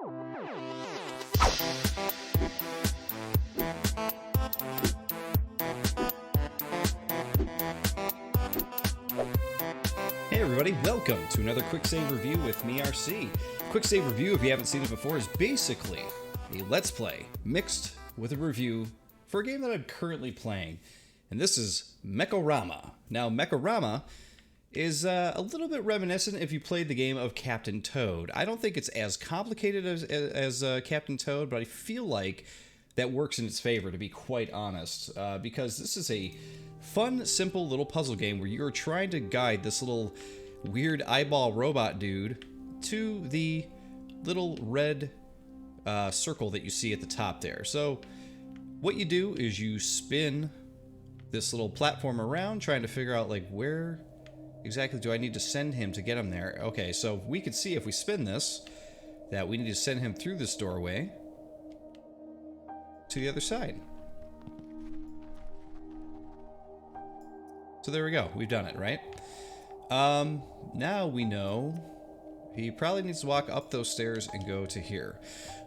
Hey everybody, welcome to another Quicksave Review with me, RC. Quicksave Review, if you haven't seen it before, is basically a Let's Play mixed with a review for a game that I'm currently playing. And this is Mekorama. Now, Mekorama is a little bit reminiscent if you played the game of Captain Toad. I don't think it's as complicated as Captain Toad, but I feel like that works in its favor, to be quite honest, because this is a fun, simple little puzzle game where you're trying to guide this little weird eyeball robot dude to the little red circle that you see at the top there. So what you do is you spin this little platform around, trying to figure out like where exactly do I need to send him to get him there. Okay, so we can see if we spin this that we need to send him through this doorway to the other side. So there we go. We've done it, right? Now we know he probably needs to walk up those stairs and go to here.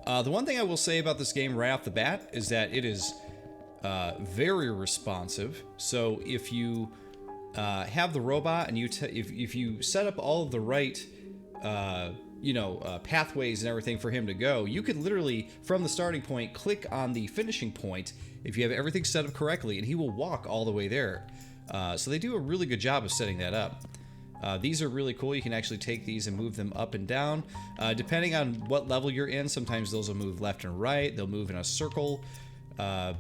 The one thing I will say about this game right off the bat is that it is very responsive. So if you have the robot and if you set up all of the right pathways and everything for him to go, you could literally from the starting point click on the finishing point if you have everything set up correctly, and he will walk all the way there. So they do a really good job of setting that up. These are really cool. You can actually take these and move them up and down. Depending on what level you're in, sometimes those will move left and right. They'll move in a circle. Yeah,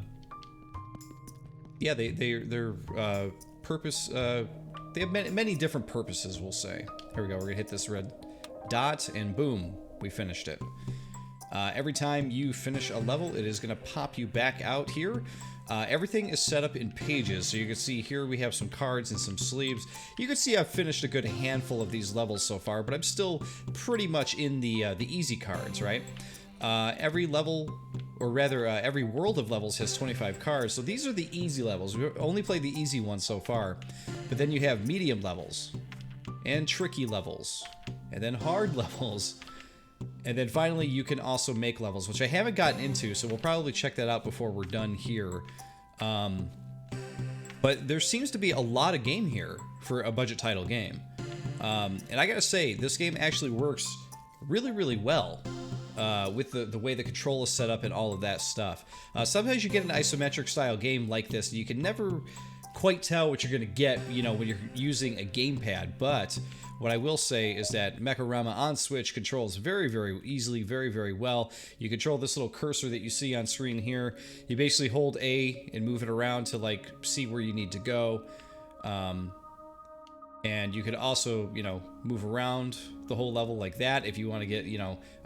they're purpose. They have many different purposes, we'll say. Here we go. We're gonna hit this red dot, and boom, we finished it. Every time you finish a level, it is gonna pop you back out here. Everything is set up in pages, so you can see here we have some cards and some sleeves. You can see I've finished a good handful of these levels so far, but I'm still pretty much in the easy cards, right? Every level, or rather every world of levels has 25 cards, so these are the easy levels. We've only played the easy ones so far, but then you have medium levels, and tricky levels, and then hard levels. And then finally, you can also make levels, which I haven't gotten into, so we'll probably check that out before we're done here. But there seems to be a lot of game here for a budget title game. And I gotta say, this game actually works really, really well with the way the control is set up and all of that stuff. Sometimes you get an isometric style game like this, and you can never quite tell what you're gonna get, when you're using a gamepad, but what I will say is that Mekorama on Switch controls very, very easily, very, very well. You control this little cursor that you see on screen here. You basically hold A and move it around to like see where you need to go. And you could also, move around the whole level like that if you want to get,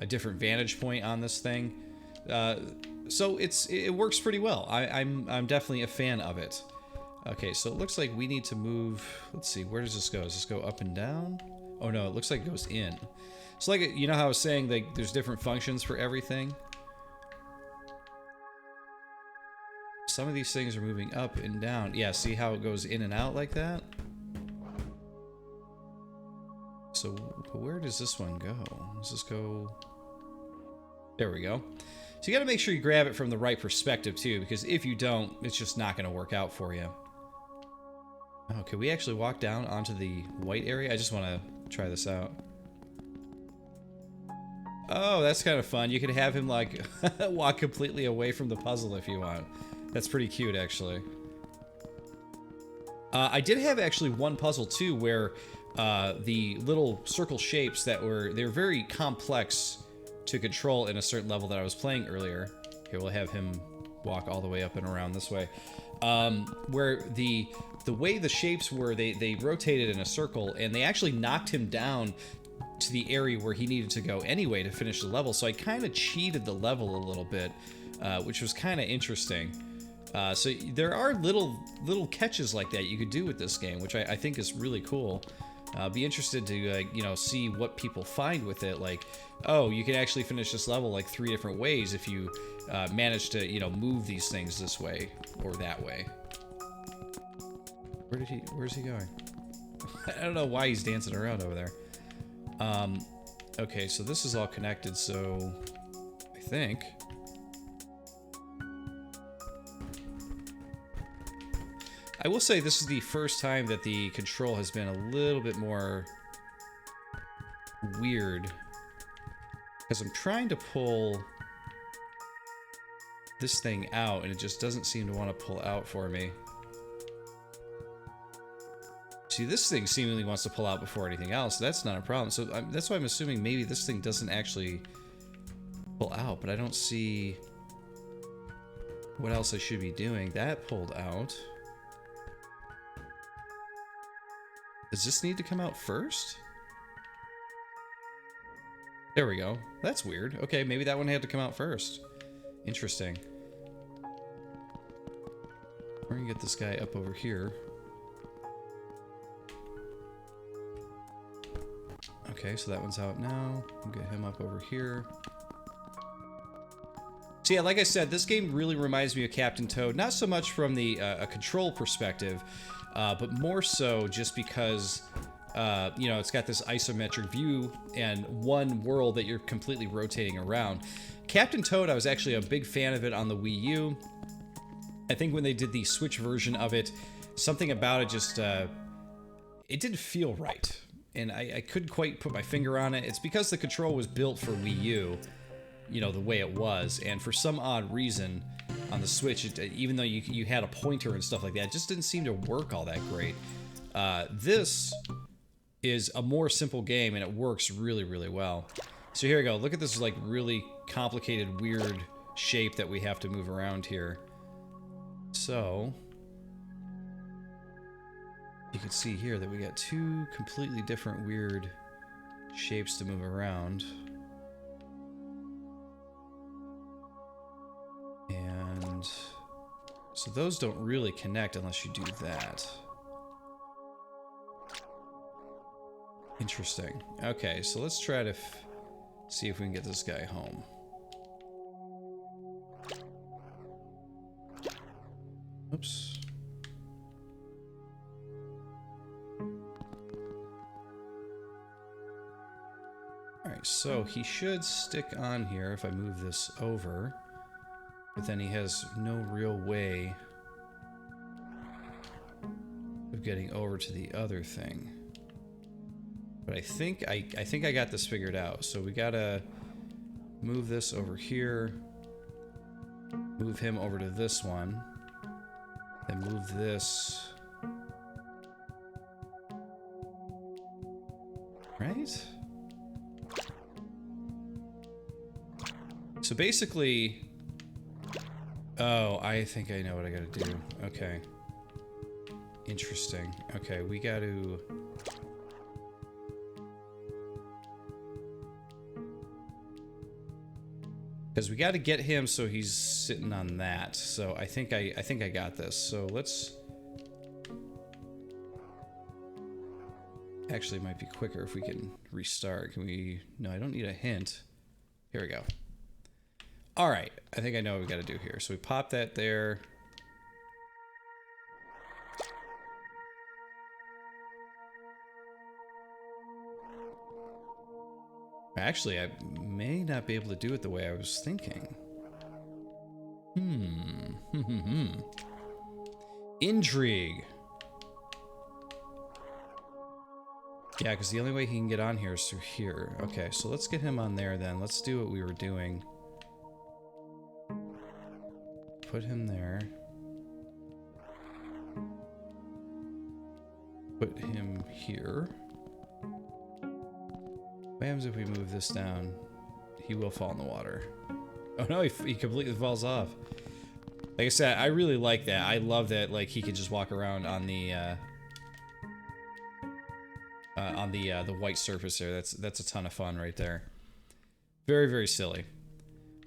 a different vantage point on this thing. So it works pretty well. I'm definitely a fan of it. Okay, so it looks like we need to move. Let's see, where does this go? Does this go up and down? Oh no, it looks like it goes in. So like, you know how I was saying like there's different functions for everything? Some of these things are moving up and down. Yeah, see how it goes in and out like that? So where does this one go? Does this go? There we go. So you gotta make sure you grab it from the right perspective too, because if you don't, it's just not gonna work out for you. Oh, can we actually walk down onto the white area? I just want to try this out. Oh, that's kind of fun. You could have him like walk completely away from the puzzle if you want. That's pretty cute, actually. I did have actually one puzzle too where the little circle shapes they're very complex to control in a certain level that I was playing earlier. Here, we'll have him walk all the way up and around this way. Where the way the shapes were, they rotated in a circle, and they actually knocked him down to the area where he needed to go anyway to finish the level. So I kind of cheated the level a little bit, which was kind of interesting. So there are little catches like that you could do with this game, which I think is really cool. Be interested to see what people find with it. Like, oh, you can actually finish this level like 3 different ways if you manage to move these things this way or that way. Where's he going? I don't know why he's dancing around over there. Okay, so this is all connected, so I think. I will say this is the first time that the control has been a little bit more weird. Because I'm trying to pull this thing out, and it just doesn't seem to want to pull out for me. See, this thing seemingly wants to pull out before anything else. That's not a problem. So that's why I'm assuming maybe this thing doesn't actually pull out, but I don't see what else I should be doing. That pulled out. Does this need to come out first? There we go. That's weird. Okay, maybe that one had to come out first. Interesting. We're gonna get this guy up over here. Okay, so that one's out now. We'll get him up over here. So yeah, like I said, this game really reminds me of Captain Toad. Not so much from the a control perspective, but more so just because, you know, it's got this isometric view and one world that you're completely rotating around. Captain Toad, I was actually a big fan of it on the Wii U. I think when they did the Switch version of it, something about it just, it didn't feel right. And I couldn't quite put my finger on it. It's because the control was built for Wii U, you know, the way it was. And for some odd reason, on the Switch, even though you had a pointer and stuff like that, it just didn't seem to work all that great. This is a more simple game, and it works really, really well. So here we go. Look at this, like, really complicated, weird shape that we have to move around here. So you can see here that we got two completely different weird shapes to move around. And so those don't really connect unless you do that. Interesting. Okay, so let's try to see if we can get this guy home. Oops. Alright, so he should stick on here if I move this over, but then he has no real way of getting over to the other thing. But I think I got this figured out. So we gotta move this over here, move him over to this one, then move this. Right? So basically, oh, I think I know what I gotta do. Okay. Interesting. Okay, we gotta... because we got to get him so he's sitting on that. So I think I got this. So let's... actually, it might be quicker if we can restart. Can we... no, I don't need a hint. Here we go. All right. I think I know what we got to do here. So we pop that there. Actually, I may not be able to do it the way I was thinking. Intrigue. Yeah, because the only way he can get on here is through here. Okay, so let's get him on there then. Let's do what we were doing. Put him there. Put him here. What happens if we move this down? He will fall in the water. Oh no, he completely falls off. Like I said, I really like that. I love that, like, he could just walk around on the white surface there. That's a ton of fun right there. Very, very silly.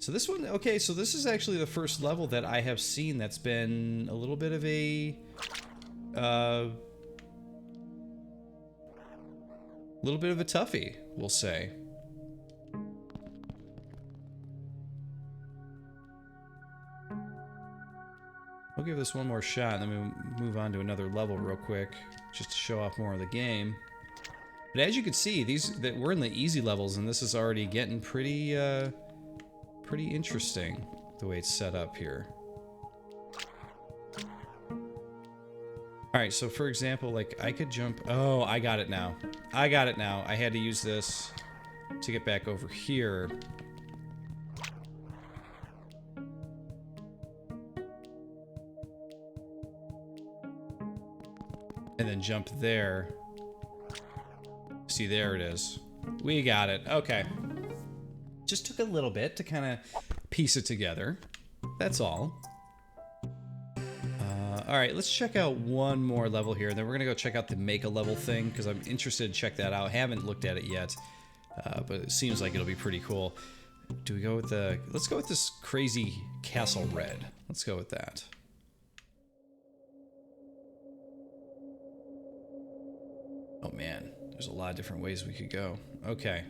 So this one, okay, so this is actually the first level that I have seen that's been a little bit of a toughie, we'll say. We'll give this one more shot, and then we'll move on to another level real quick, just to show off more of the game. But as you can see, we're in the easy levels, and this is already getting pretty pretty interesting the way it's set up here. Alright, so for example, like, I could jump... Oh, I got it now. I got it now. I had to use this to get back over here. And then jump there. See, there it is. We got it. Okay. Just took a little bit to kind of piece it together. That's all. Alright, let's check out one more level here, and then we're gonna go check out the make a level thing, because I'm interested to check that out. Haven't looked at it yet, but it seems like it'll be pretty cool. Do we go with the... Let's go with this crazy Castle Red. Let's go with that. Oh man, there's a lot of different ways we could go. Okay.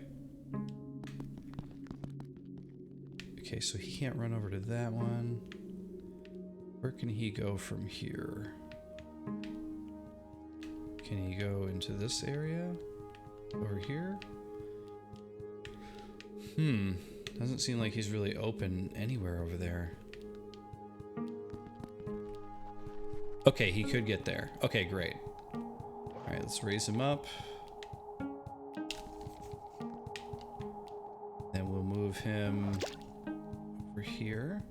Okay, so he can't run over to that one. Where can he go from here? Can he go into this area? Over here? Doesn't seem like he's really open anywhere over there. Okay, he could get there. Okay, great. Alright, let's raise him up. Then we'll move him over here.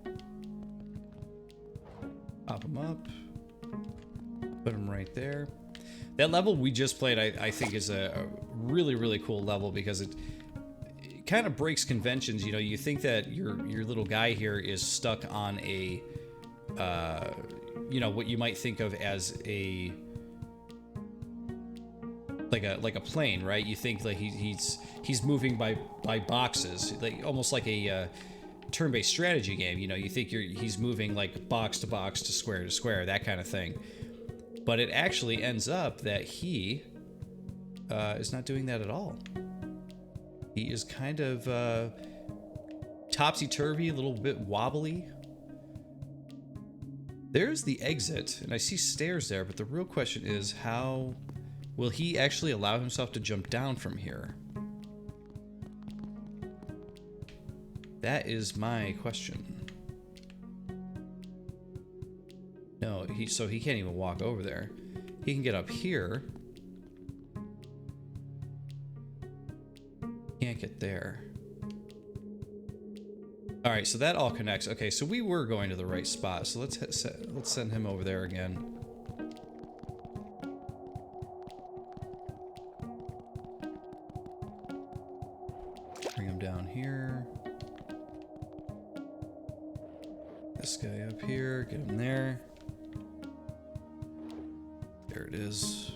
Pop him up. Put him right there. That level we just played, I think, is a really, really cool level because it kind of breaks conventions. You know, you think that your little guy here is stuck on a, you know, what you might think of as a like a plane, right? You think like he's moving by boxes, like almost like a turn-based strategy game. You know, you think he's moving like box to box to square, that kind of thing. But it actually ends up that he is not doing that at all. He is kind of topsy-turvy, a little bit wobbly. There's the exit, and I see stairs there, but the real question is, how will he actually allow himself to jump down from here? That is my question. No, so he can't even walk over there. He can get up here. Can't get there. All right, so that all connects. Okay, so we were going to the right spot. So let's send him over there again. Bring him down here. This guy up here, get him there. There it is.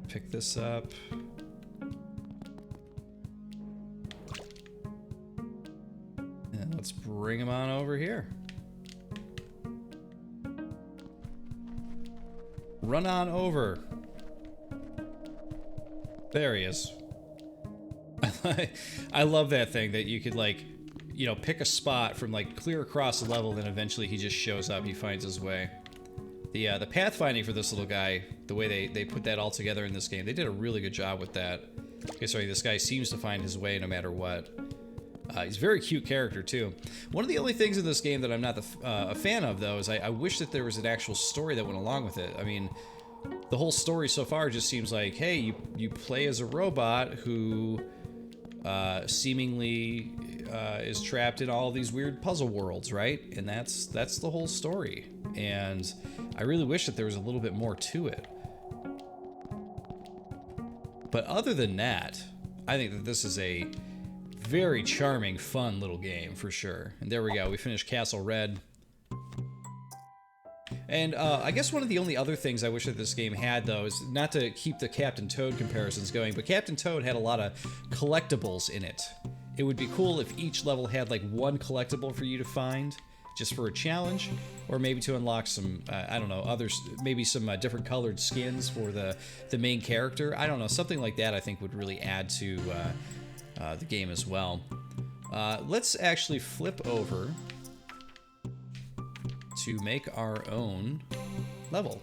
Pick this up. And let's bring him on over here. Run on over. There he is. I love that thing that you could, like, you know, pick a spot from like clear across the level, then eventually he just shows up, he finds his way. The pathfinding for this little guy, the way they put that all together in this game, they did a really good job with that. Okay, sorry, this guy seems to find his way no matter what. He's a very cute character too. One of the only things in this game that I'm not a fan of, though, is I wish that there was an actual story that went along with it. I mean, the whole story so far just seems like, hey, you play as a robot who seemingly is trapped in all these weird puzzle worlds, right? And that's the whole story. And I really wish that there was a little bit more to it. But other than that, I think that this is a very charming, fun little game for sure. And there we go. We finished Castle Red. And I guess one of the only other things I wish that this game had, though, is not to keep the Captain Toad comparisons going, but Captain Toad had a lot of collectibles in it. It would be cool if each level had like one collectible for you to find, just for a challenge, or maybe to unlock some, I don't know, others, maybe some different colored skins for the main character. I don't know, something like that I think would really add to the game as well. Let's actually flip over to make our own level.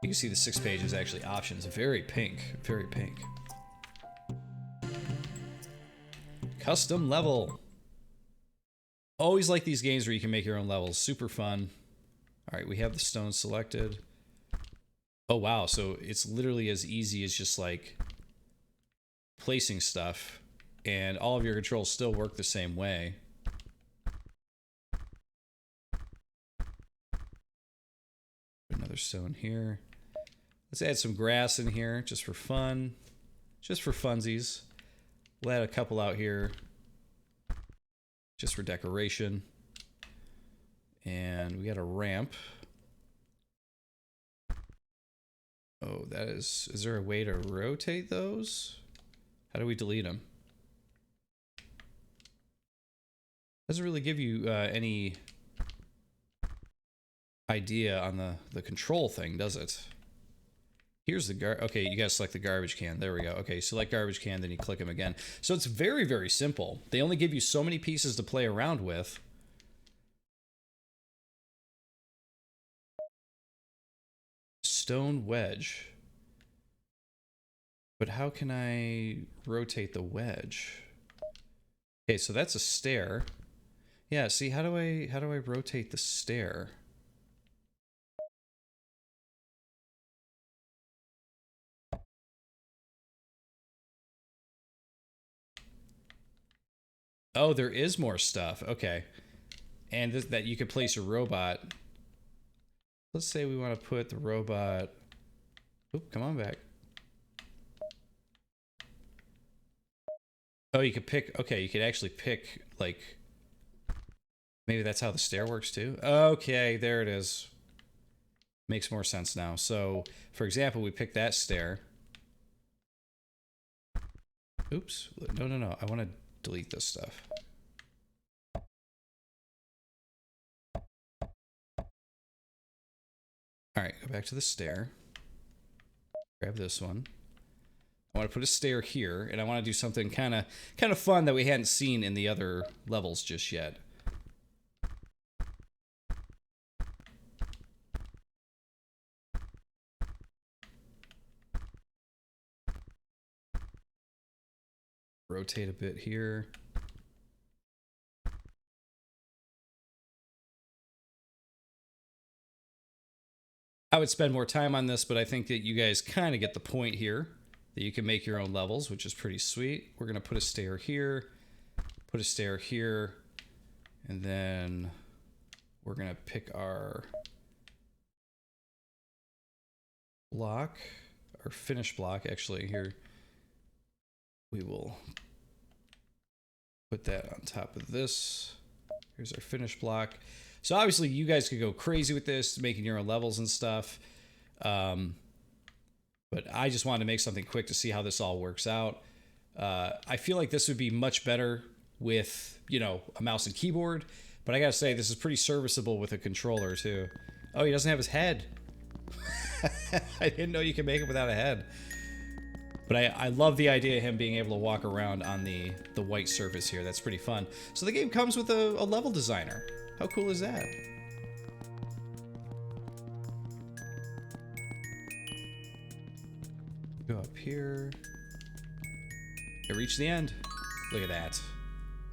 You can see the 6 pages actually options. Very pink, very pink. custom level. Always like these games where you can make your own levels. Super fun. All right, we have the stone selected. Oh, wow. So it's literally as easy as just like placing stuff, and all of your controls still work the same way. Another stone here. Let's add some grass in here just for fun. Just for funsies. We'll add a couple out here just for decoration. And we got a ramp. Oh, that is there a way to rotate those? How do we delete them? Doesn't really give you any idea on the control thing, does it? Here's the okay, you gotta select the garbage can. There we go. Okay, select garbage can, then you click them again. So it's very, very simple. They only give you so many pieces to play around with. Stone wedge. But how can I rotate the wedge? Okay, so that's a stair. Yeah, see, how do I rotate the stair? Oh, there is more stuff. Okay. And that you could place a robot. Let's say we want to put the robot... Oop, come on back. Oh, you could pick... Okay, you could actually pick, like... Maybe that's how the stair works, too? Okay, there it is. Makes more sense now. So, for example, we pick that stair. Oops. No. I want to delete this stuff. All right, go back to the stair. Grab this one. I want to put a stair here, and I want to do something kind of fun that we hadn't seen in the other levels just yet. Rotate a bit here. I would spend more time on this, but I think that you guys kind of get the point here, that you can make your own levels, which is pretty sweet. We're going to put a stair here, put a stair here, and then we're going to pick our block, our finish block, actually, here. We will put that on top of this. Here's our finish block. So obviously you guys could go crazy with this, making your own levels and stuff. But I just wanted to make something quick to see how this all works out. I feel like this would be much better with, you know, a mouse and keyboard. But I gotta say, this is pretty serviceable with a controller too. Oh, he doesn't have his head. I didn't know you could make it without a head. But I love the idea of him being able to walk around on the white surface here. That's pretty fun. So the game comes with a level designer. How cool is that? Go up here. I reached the end. Look at that.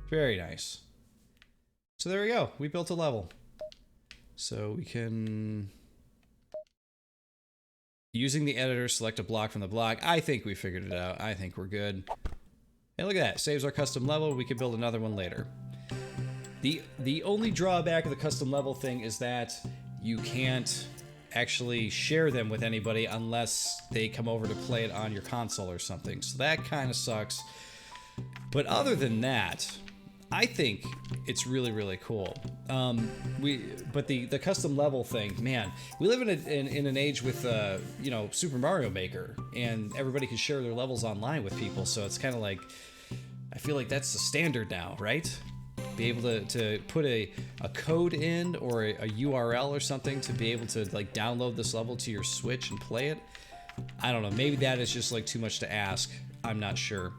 Very nice. So there we go. We built a level. So we can... Using the editor, select a block from the block. I think we figured it out. I think we're good. And look at that. Saves our custom level. We can build another one later. The only drawback of the custom level thing is that you can't actually share them with anybody unless they come over to play it on your console or something. So that kind of sucks. But other than that, I think it's really, really cool. But the custom level thing, man, we live in an age with you know, Super Mario Maker, and everybody can share their levels online with people. So it's kind of like, I feel like that's the standard now, right? Be able to put a code in or a URL or something to be able to like download this level to your Switch and play it. I don't know. Maybe that is just like too much to ask. I'm not sure.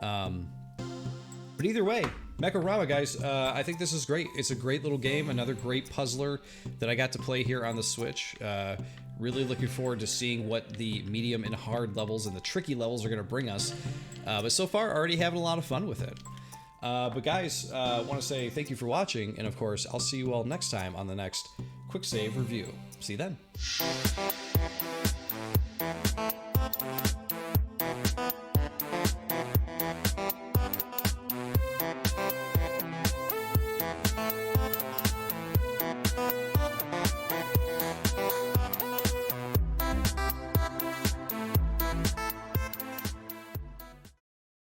But either way, Mekorama, guys, I think this is great. It's a great little game. Another great puzzler that I got to play here on the Switch. Really looking forward to seeing what the medium and hard levels and the tricky levels are going to bring us. But so far, already having a lot of fun with it. But guys, I want to say thank you for watching, and of course, I'll see you all next time on the next Quicksave Review. See you then.